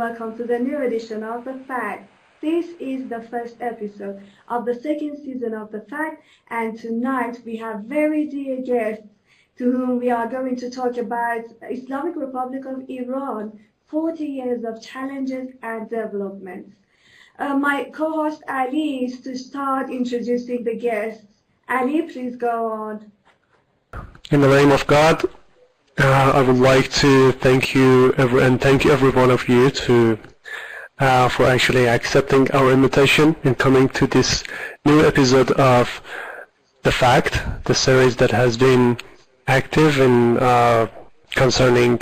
welcome to the new edition of The Fact. This is the first episode of the second season of The Fact, and tonight we have very dear guests to whom we are going to talk about Islamic Republic of Iran, 40 years of challenges and developments. My co-host Ali is to start introducing the guests. Ali, please go on. In the name of God, I would like to thank you and thank every one of you for actually accepting our invitation and coming to this new episode of The Fact, the series that has been active in concerning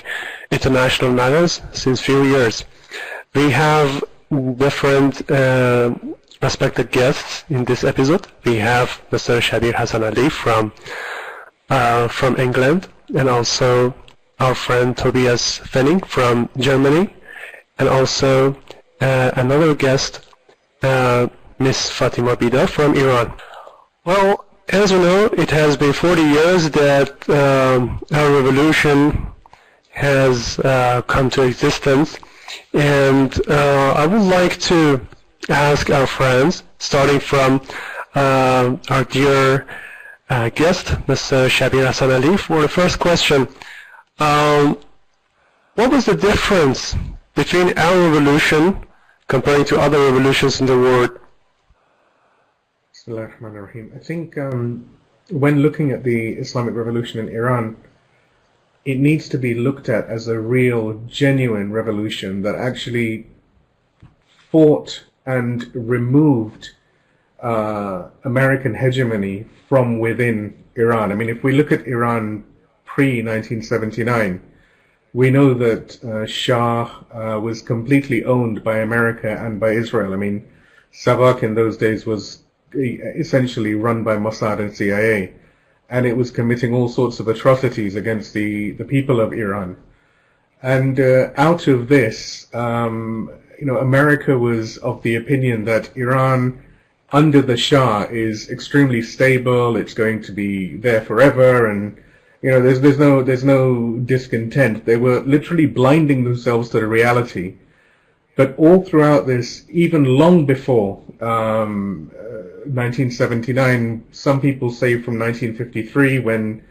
international matters since few years. We have different respected guests in this episode. We have Mr. Shabir Hassan Ali from England, and also our friend Tobias Fenning from Germany, and also another guest, Miss Fatima Bida from Iran. Well, as you know, it has been 40 years that our revolution has come to existence, and I would like to ask our friends, starting from our dear guest, Mr. Shabir Hassan Ali, for the first question. What was the difference between our revolution comparing to other revolutions in the world? I think when looking at the Islamic Revolution in Iran, it needs to be looked at as a real, genuine revolution that actually fought and removed American hegemony from within Iran. I mean, if we look at Iran pre-1979, we know that Shah was completely owned by America and by Israel. I mean, Sarak in those days was essentially run by Mossad and CIA, and it was committing all sorts of atrocities against the people of Iran. And out of this, America was of the opinion that Iran under the Shah is extremely stable, it's going to be there forever, and there's no discontent. They were literally blinding themselves to the reality. But all throughout this, even long before 1979, some people say from 1953 when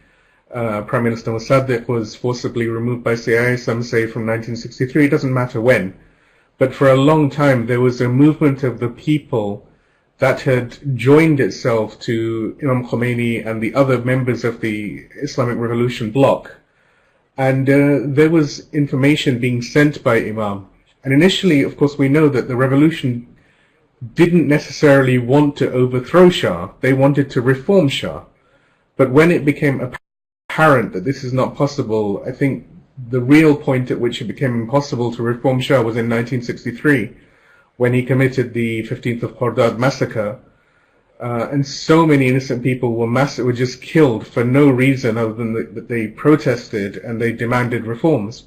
Prime Minister Mossadegh was forcibly removed by CIA, some say from 1963, it doesn't matter when. But for a long time there was a movement of the people that had joined itself to Imam Khomeini and the other members of the Islamic Revolution bloc. And there was information being sent by Imam. And initially, of course, we know that the revolution didn't necessarily want to overthrow Shah. They wanted to reform Shah. But when it became apparent that this is not possible, I think the real point at which it became impossible to reform Shah was in 1963, when he committed the 15th of Khordad massacre, and so many innocent people were just killed for no reason other than that they protested and they demanded reforms.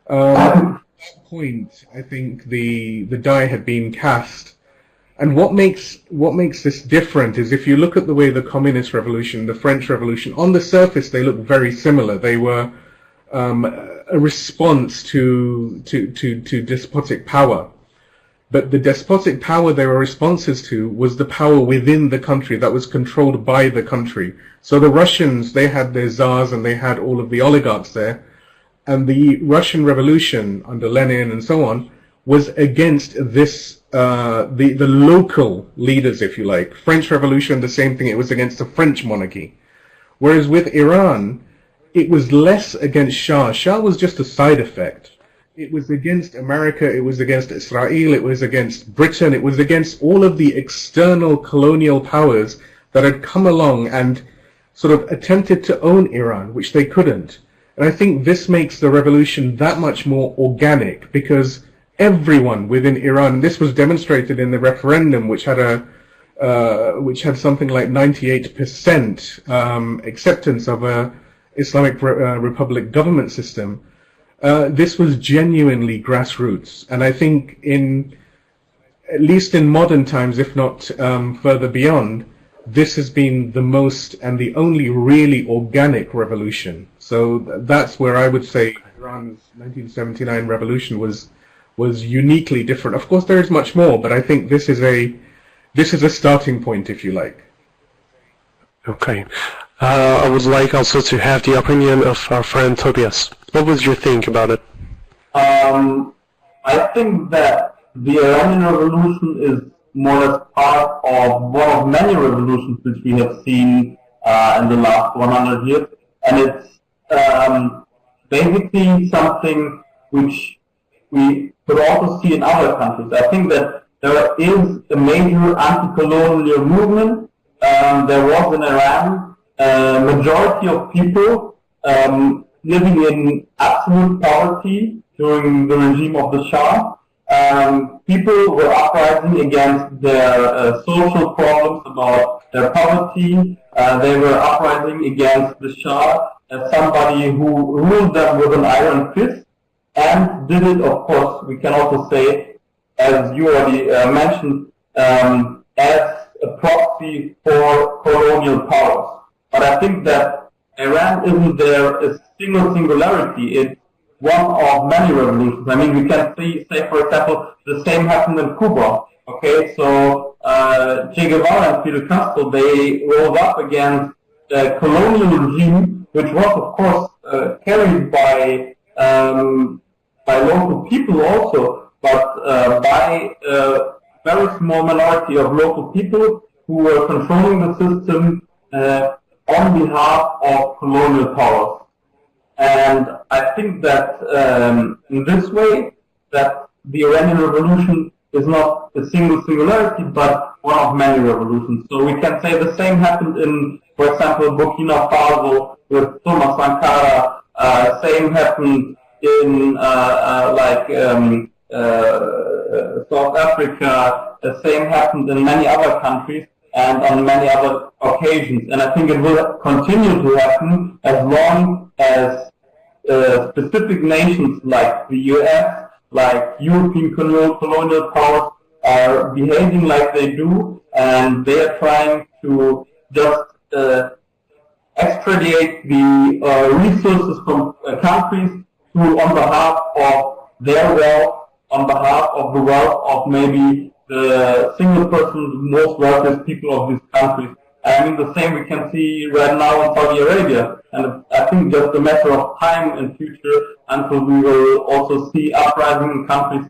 At that point, I think the die had been cast. And what makes this different is if you look at the way the Communist Revolution, the French Revolution, on the surface they look very similar. They were a response to despotic power. But the despotic power they were responses to was the power within the country that was controlled by the country. So the Russians, they had their czars and they had all of the oligarchs there. And the Russian Revolution under Lenin and so on was against this, the local leaders, if you like. French Revolution, the same thing, it was against the French monarchy. Whereas with Iran, it was less against Shah. Shah was just a side effect. It was against America, it was against Israel, it was against Britain, it was against all of the external colonial powers that had come along and sort of attempted to own Iran, which they couldn't. And I think this makes the revolution that much more organic, because everyone within Iran, this was demonstrated in the referendum, which had something like 98% acceptance of a Islamic Republic government system. This was genuinely grassroots, and I think at least in modern times, if not further beyond, this has been the most and the only really organic revolution. So that's where I would say Iran's 1979 revolution was was uniquely different. Of course, there is much more, but I think this is a starting point, if you like. Okay. I would like also to have the opinion of our friend Tobias. What was your think about it? I think that the Iranian Revolution is more or less part of one of many revolutions which we have seen in the last 100 years, and it's basically something which we could also see in other countries. I think that there is a major anti-colonial movement. There was in Iran a majority of people living in absolute poverty during the regime of the Shah. People were uprising against their social problems about their poverty. They were uprising against the Shah as somebody who ruled them with an iron fist, and did it, of course, we can also say, as you already mentioned, as a proxy for colonial powers. But I think that Iran isn't there a singularity. It's one of many revolutions. I mean, we can say, for example, the same happened in Cuba. Okay, so Che Guevara and Fidel Castro, they rose up against a colonial regime, which was, of course, carried by local people also, but by a very small minority of local people who were controlling the system on behalf of colonial powers. And I think that in this way, that the Iranian Revolution is not a singularity, but one of many revolutions. So we can say the same happened in, for example, Burkina Faso with Thomas Sankara. Same happened in South Africa. The same happened in many other countries and on many other occasions. And I think it will continue to happen as long as specific nations like the US, like European colonial powers are behaving like they do, and they are trying to just extradiate the resources from countries on behalf of their wealth, on behalf of the wealth of maybe the single person, most wealthiest people of these countries. I mean, the same we can see right now in Saudi Arabia. And I think just a matter of time in future until we will also see uprising in countries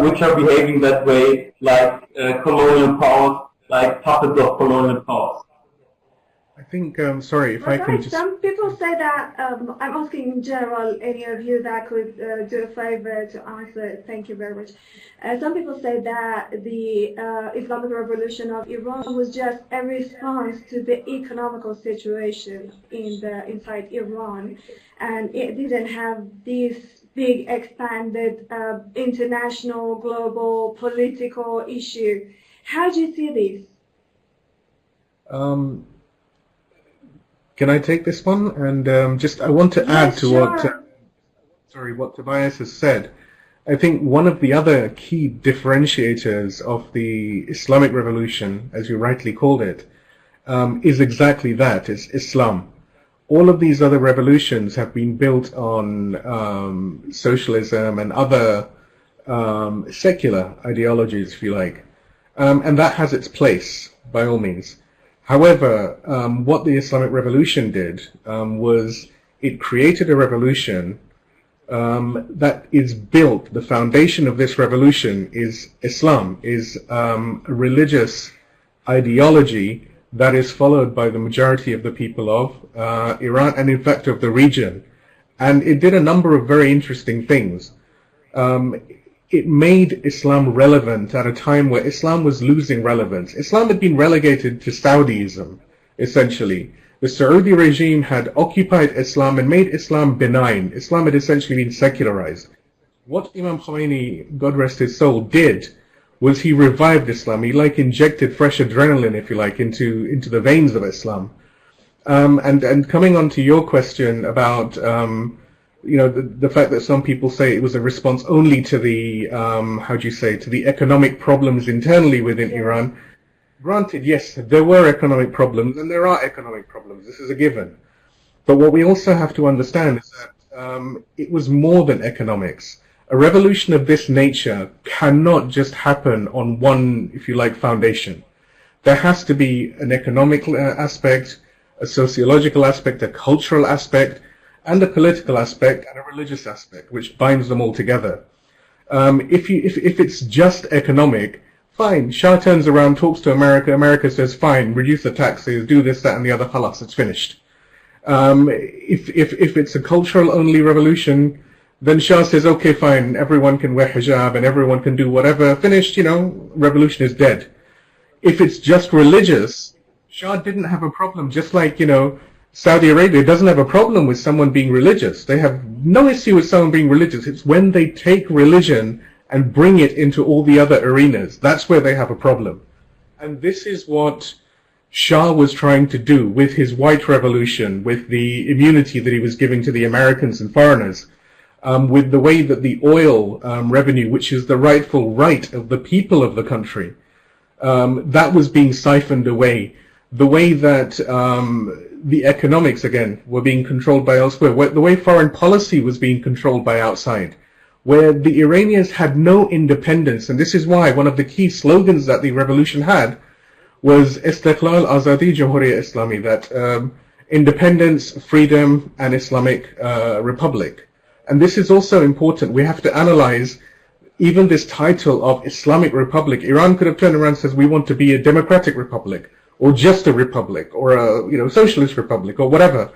which are behaving that way, like colonial powers, like puppets of colonial powers. I think, sorry, if I can just... Some people say that, I'm asking in general, any of you that could do a favor to answer, thank you very much. Some people say that the Islamic Revolution of Iran was just a response to the economical situation inside Iran, and it didn't have this big expanded international, global, political issue. How do you see this? Can I take this one? And I want to add to what Tobias has said. I think one of the other key differentiators of the Islamic Revolution, as you rightly called it, is exactly that, it's Islam. All of these other revolutions have been built on socialism and other secular ideologies, if you like. And that has its place, by all means. However, what the Islamic Revolution did was it created a revolution that is built, the foundation of this revolution is Islam, is a religious ideology that is followed by the majority of the people of Iran and in fact of the region. And it did a number of very interesting things. It made Islam relevant at a time where Islam was losing relevance. Islam had been relegated to Saudism, essentially. The Saudi regime had occupied Islam and made Islam benign. Islam had essentially been secularized. What Imam Khomeini, God rest his soul, did was he revived Islam. He injected fresh adrenaline, if you like, into the veins of Islam. And coming on to your question about the fact that some people say it was a response only to the to the economic problems internally within Iran. Granted, yes, there were economic problems, and there are economic problems. This is a given. But what we also have to understand is that it was more than economics. a revolution of this nature cannot just happen on one, if you like, foundation. There has to be an economic aspect, a sociological aspect, a cultural aspect, and a political aspect, and a religious aspect, which binds them all together. If it's just economic, fine. Shah turns around, talks to America. America says, fine, reduce the taxes, do this, that, and the other. Halas, it's finished. If it's a cultural-only revolution, then Shah says, okay, fine, everyone can wear hijab and everyone can do whatever. Finished, revolution is dead. If it's just religious, Shah didn't have a problem, just like, Saudi Arabia doesn't have a problem with someone being religious. They have no issue with someone being religious. It's when they take religion and bring it into all the other arenas. That's where they have a problem. And this is what Shah was trying to do with his white revolution, with the immunity that he was giving to the Americans and foreigners, with the way that the oil revenue, which is the rightful right of the people of the country, that was being siphoned away. The way that the economics, again, were being controlled by elsewhere, the way foreign policy was being controlled by outside, where the Iranians had no independence. And this is why one of the key slogans that the revolution had was Istiqlal, Azadi, Jamhuriya Islami, that independence, freedom, and Islamic Republic. And this is also important. We have to analyze even this title of Islamic Republic. Iran could have turned around and says, we want to be a democratic republic, or just a republic, or a socialist republic, or whatever.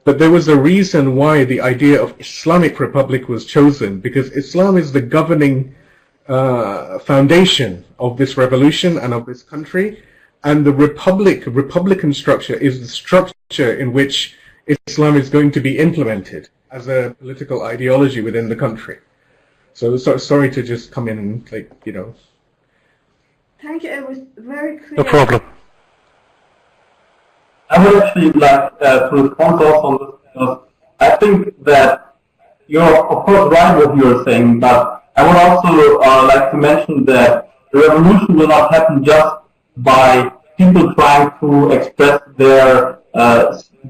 But there was a reason why the idea of Islamic Republic was chosen, because Islam is the governing foundation of this revolution and of this country, and the republican structure is the structure in which Islam is going to be implemented as a political ideology within the country. So sorry to just come in and Thank you, it was very clear. No problem. I would actually like to respond also on this, because I think that you're of course right what you're saying, but I would also like to mention that the revolution will not happen just by people trying to express their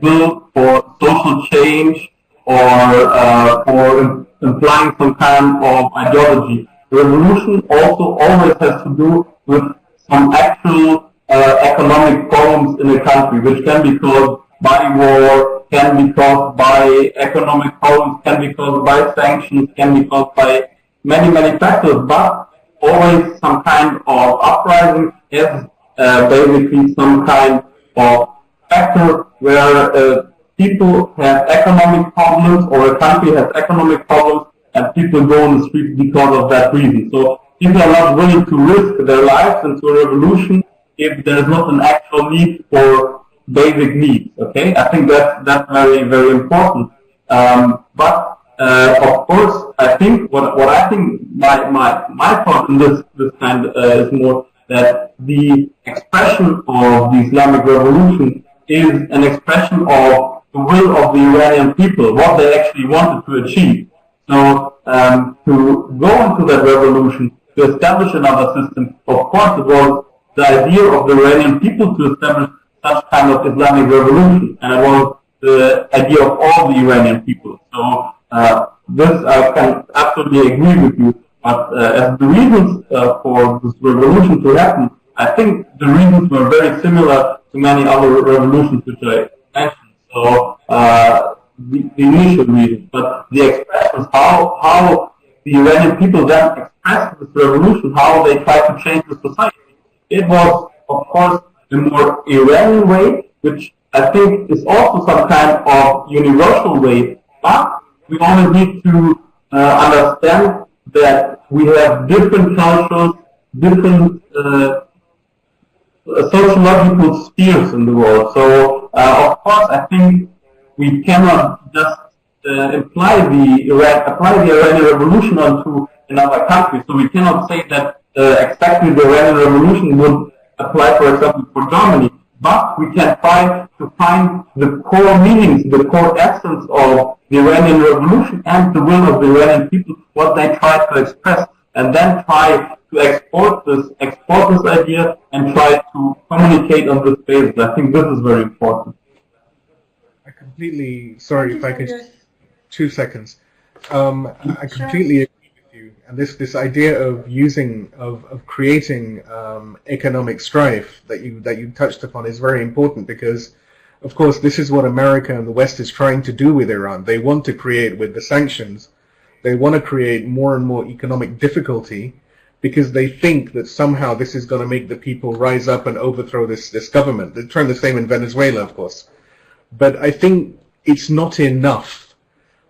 will for social change or for implying some kind of ideology. The revolution also always has to do with some actual economic problems in a country, which can be caused by war, can be caused by economic problems, can be caused by sanctions, can be caused by many, many factors, but always some kind of uprising is basically some kind of factor where people have economic problems, or a country has economic problems, and people go on the streets because of that reason. So people are not willing to risk their lives into a revolution if there is not an actual need for basic needs. Okay, I think that's very, very important. But of course, I think what I think my thought in this kind is more that the expression of the Islamic Revolution is an expression of the will of the Iranian people, what they actually wanted to achieve. So to go into that revolution, to establish another system, of course it was the idea of the Iranian people to establish such kind of Islamic revolution, and it was the idea of all the Iranian people. So this I can absolutely agree with you. But as the reasons for this revolution to happen, I think the reasons were very similar to many other revolutions which I mentioned. So the initial reasons, but the expressions, how the Iranian people then expressed this revolution, how they tried to change the society, it was, of course, a more Iranian way, which I think is also some kind of universal way, but we always need to understand that we have different cultures, different sociological spheres in the world. So, of course, I think we cannot just apply the Iranian Revolution onto another country. So we cannot say that exactly the Iranian Revolution would apply, for example, for Germany. But we can try to find the core meanings, the core essence of the Iranian Revolution and the will of the Iranian people, what they try to express, and then try to export this idea and try to communicate on this basis. I think this is very important. I completely, sorry if I could, 2 seconds. I completely agree And this idea of creating economic strife that you touched upon is very important, because of course this is what America and the West is trying to do with Iran. They want to create, with the sanctions, they want to create more and more economic difficulty, because they think that somehow this is going to make the people rise up and overthrow this government. They're trying the same in Venezuela, of course. But I think it's not enough.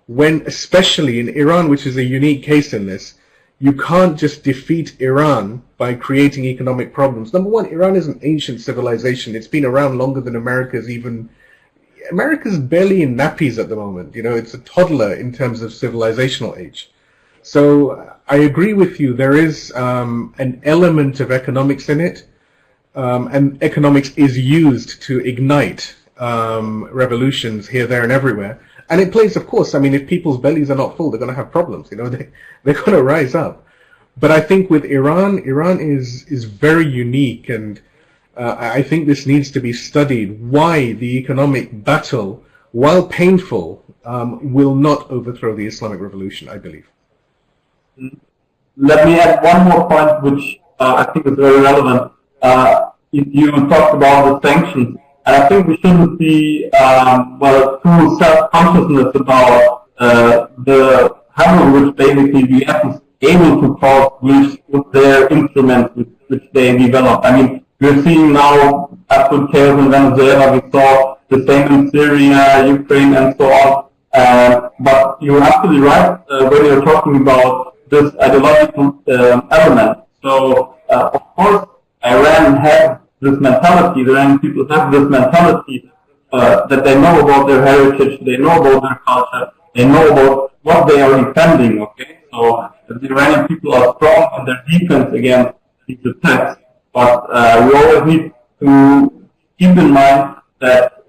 When, especially in Iran, which is a unique case in this, you can't just defeat Iran by creating economic problems. Number one, Iran is an ancient civilization. It's been around longer than America's barely in nappies at the moment. You know, it's a toddler in terms of civilizational age. So I agree with you. There is an element of economics in it, and economics is used to ignite revolutions here, there, and everywhere. And it plays, of course, I mean, if people's bellies are not full, they're going to have problems. You know, they're going to rise up. But I think with Iran is very unique, and I think this needs to be studied. Why the economic battle, while painful, will not overthrow the Islamic Revolution, I believe. Let me add one more point, which I think is very relevant. You talked about the sanctions, and I think we shouldn't be too self-consciousness about the havoc which basically the US is able to cause with their instruments which they develop. I mean, we're seeing now absolute chaos in Venezuela. We saw the same in Syria, Ukraine, and so on. But you're absolutely right when you're talking about this ideological element. So, of course, Iran has this mentality, the Iranian people have this mentality that they know about their heritage, they know about their culture, they know about what they are defending, okay? So, the Iranian people are strong in their defense against these attacks, but we always need to keep in mind that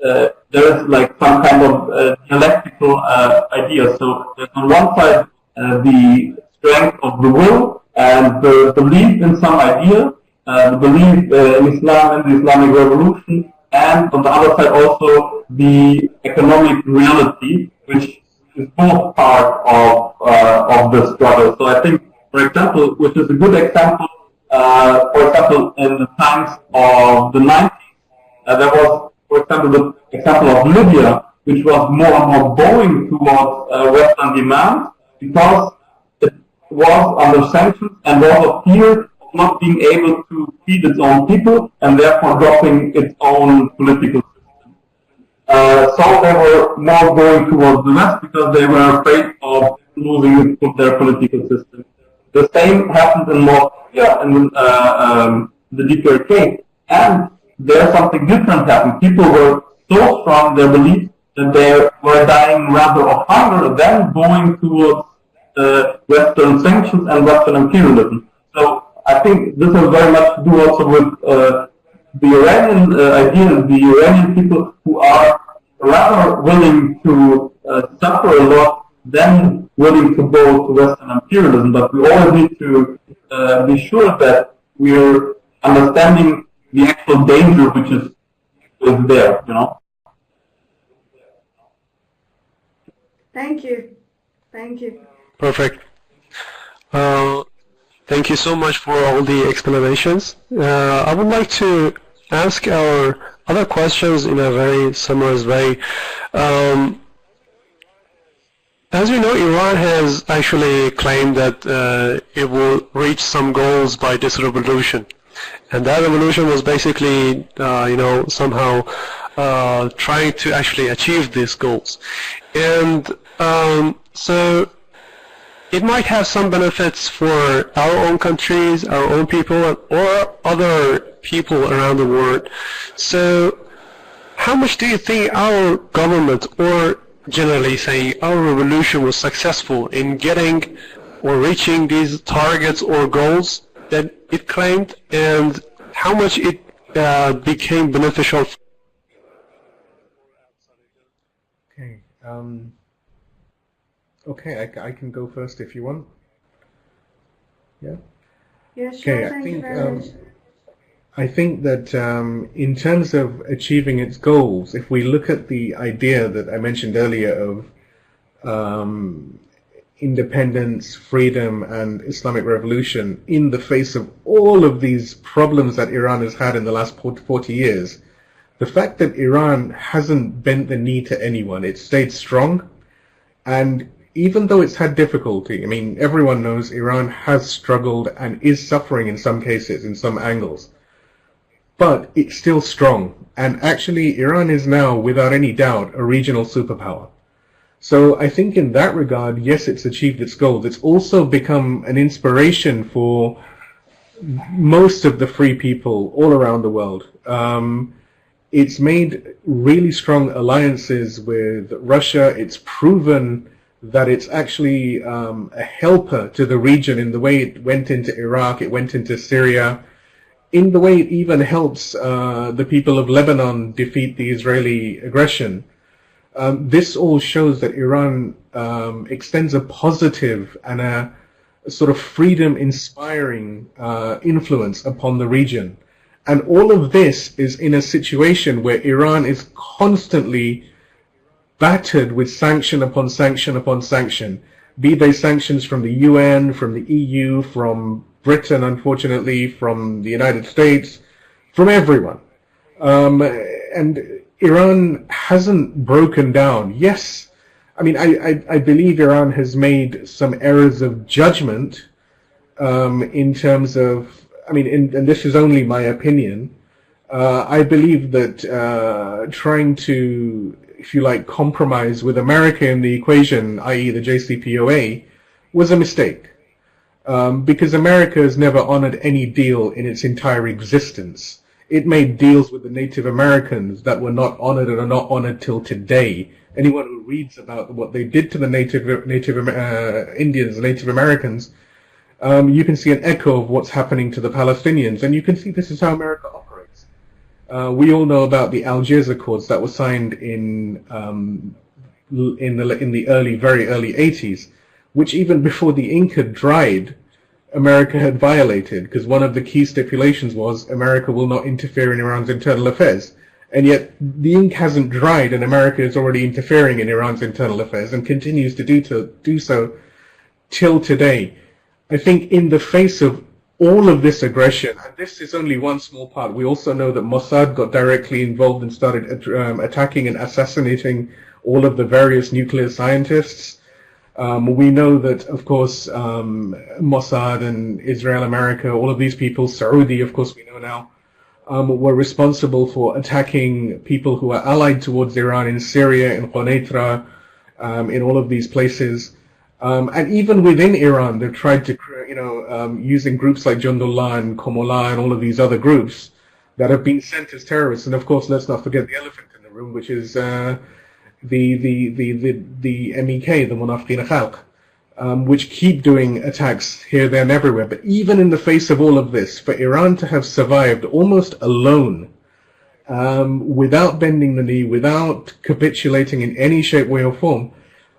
there is like some kind of dialectical idea. So, there's on one side the strength of the will and the belief in some idea, the belief in Islam and the Islamic Revolution, and on the other side also the economic reality, which is both part of the struggle. So I think, for example, which is a good example, for example, in the times of the 90s, there was, for example, the example of Libya, which was more and more going towards Western demand, because it was under sanctions and was a fear of not being able to feed its own people and therefore dropping its own political system. So they were more going towards the West because they were afraid of losing their political system. The same happened in North Korea in the DPRK, and there something different happened. People were so strong in their belief that they were dying rather of hunger than going towards Western sanctions and Western imperialism. So I think this has very much to do also with the Iranian idea, the Iranian people who are rather willing to suffer a lot than willing to go to Western imperialism. But we always need to be sure that we're understanding the actual danger which is there, you know. Thank you. Thank you. Perfect. Thank you so much for all the explanations. I would like to ask our other questions in a very summarized way. As you know, Iran has actually claimed that it will reach some goals by this revolution. And that revolution was basically, somehow trying to actually achieve these goals. And so it might have some benefits for our own countries, our own people, or other people around the world. So how much do you think our government, or generally saying our revolution, was successful in getting or reaching these targets or goals that it claimed, and how much it became beneficial? Okay. Okay, I can go first if you want. Yeah? Yeah, sure. Okay, Thank you very much. I think that in terms of achieving its goals, if we look at the idea that I mentioned earlier of independence, freedom, and Islamic revolution in the face of all of these problems that Iran has had in the last 40 years, the fact that Iran hasn't bent the knee to anyone, it stayed strong, and even though it's had difficulty, I mean, everyone knows Iran has struggled and is suffering in some cases, in some angles, but it's still strong, and actually Iran is now, without any doubt, a regional superpower. So I think in that regard, yes, it's achieved its goals. It's also become an inspiration for most of the free people all around the world. It's made really strong alliances with Russia. It's proven that it's actually a helper to the region in the way it went into Iraq, it went into Syria, in the way it even helps the people of Lebanon defeat the Israeli aggression. This all shows that Iran extends a positive and a sort of freedom-inspiring influence upon the region. And all of this is in a situation where Iran is constantly battered with sanction upon sanction upon sanction, be they sanctions from the UN, from the EU, from Britain, unfortunately, from the United States, from everyone. And Iran hasn't broken down. Yes, I mean, I believe Iran has made some errors of judgment in terms of, I mean, and this is only my opinion, I believe that trying to, if you like, compromise with America in the equation, i.e. the JCPOA, was a mistake. Because America has never honored any deal in its entire existence. It made deals with the Native Americans that were not honored and are not honored till today. Anyone who reads about what they did to the Native Indians, Native Americans, you can see an echo of what's happening to the Palestinians, and you can see this is how America operates. We all know about the Algiers Accords that were signed in the very early 80s, which even before the ink had dried, America had violated, because one of the key stipulations was America will not interfere in Iran's internal affairs. And yet the ink hasn't dried, and America is already interfering in Iran's internal affairs and continues to do so till today. I think in the face of all of this aggression, and this is only one small part, we also know that Mossad got directly involved and started attacking and assassinating all of the various nuclear scientists. We know that, of course, Mossad and Israel, America, all of these people, Saudi, of course, we know now, were responsible for attacking people who are allied towards Iran in Syria, in Quneitra, in all of these places. And even within Iran, they've tried to, using groups like Jundullah and Komollah and all of these other groups that have been sent as terrorists. And of course, let's not forget the elephant in the room, which is the MEK, the Munafiqeen Khalq, which keep doing attacks here, there, and everywhere. But even in the face of all of this, for Iran to have survived almost alone, without bending the knee, without capitulating in any shape, way, or form,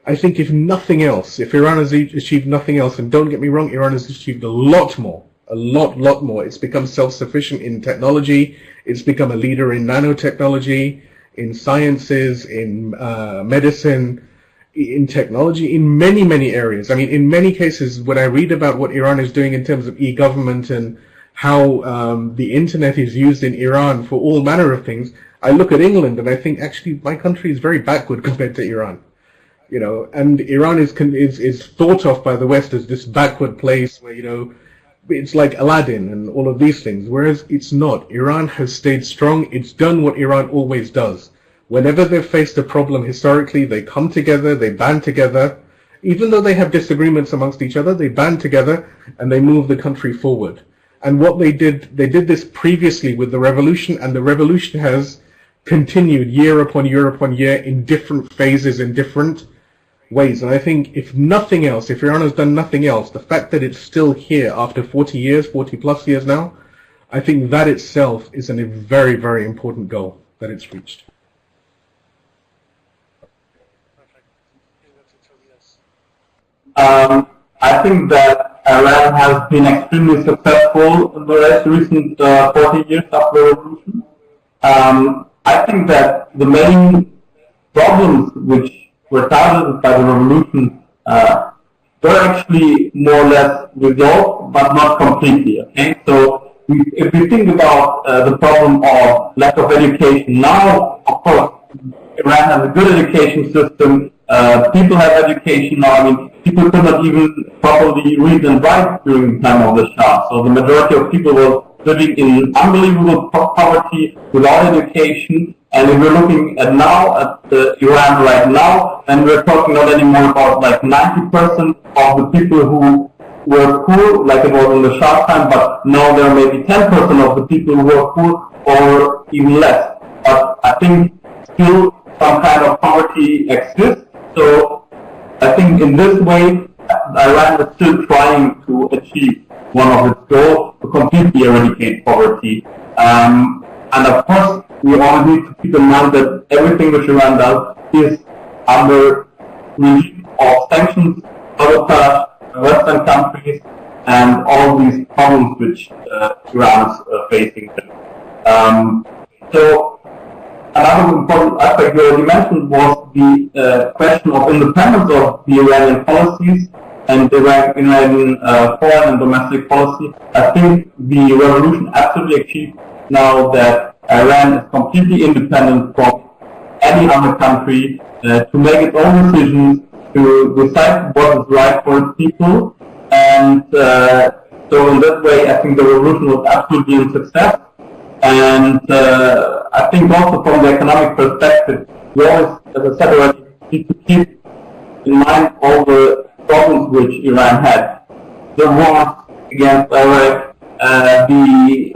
I think if nothing else, if Iran has achieved nothing else, and don't get me wrong, Iran has achieved a lot more. It's become self-sufficient in technology. It's become a leader in nanotechnology, in sciences, in medicine, in technology, in many, many areas. I mean, in many cases, when I read about what Iran is doing in terms of e-government and how the internet is used in Iran for all manner of things, I look at England and I think, actually, my country is very backward compared to Iran. And Iran is thought of by the West as this backward place where, it's like Aladdin and all of these things, whereas it's not. Iran has stayed strong. It's done what Iran always does. Whenever they've faced a problem historically, they come together, they band together. Even though they have disagreements amongst each other, they band together and they move the country forward. And what they did this previously with the revolution, and the revolution has continued year upon year upon year in different phases, in different ways. And I think if nothing else, if Iran has done nothing else, the fact that it's still here after 40 years, 40 plus years now, I think that itself is a very, very important goal that it's reached. I think that Iran has been extremely successful in the recent 40 years after the revolution. I think that the main problems which were targeted by the revolution were actually more or less resolved, but not completely. Okay, so if we think about the problem of lack of education now, of course, Iran has a good education system. People have education now. I mean, people could not even properly read and write during the time of the Shah. So the majority of people were living in unbelievable poverty without education. And if we're looking at now, at Iran right now, then we're talking not anymore about like 90% of the people who were poor, like it was in the Shah time, but now there may be 10% of the people who are poor or even less. But I think still some kind of poverty exists. So I think in this way, Iran is still trying to achieve one of its goals to completely eradicate poverty. And of course, we all need to keep in mind that everything which Iran does is under regime of sanctions, sabotage, Western countries, and all these problems which Iran is facing. So another important aspect you already mentioned was the question of independence of the Iranian policies and the Iranian foreign and domestic policy. I think the revolution absolutely achieved now that Iran is completely independent from any other country to make its own decisions, to decide what is right for its people. And so in that way, I think the revolution was absolutely a success. And I think also from the economic perspective, we always, as I said already, need to keep in mind all the problems which Iran had. The war against Iraq, the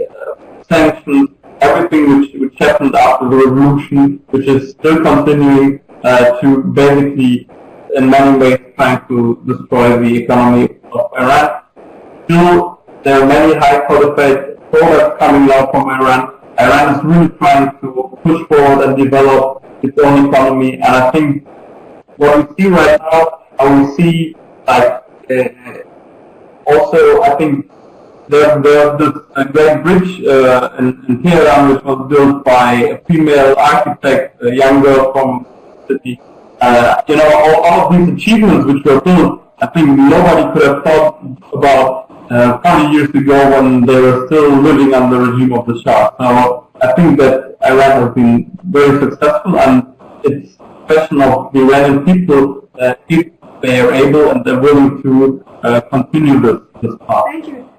sanctions, everything which happened after the revolution, which is still continuing to basically, in many ways, trying to destroy the economy of Iran. Still, there are many high qualified products coming out from Iran. Iran is really trying to push forward and develop its own economy. And I think what we see right now, we see like also I think there's this great bridge in Tehran which was built by a female architect, a young girl from the city. All of these achievements which were built, I think nobody could have thought about 40 years ago when they were still living under the regime of the Shah. So I think that Iran has been very successful, and it's a question of the Iranian people if they are able and they're willing to continue this path. Thank you.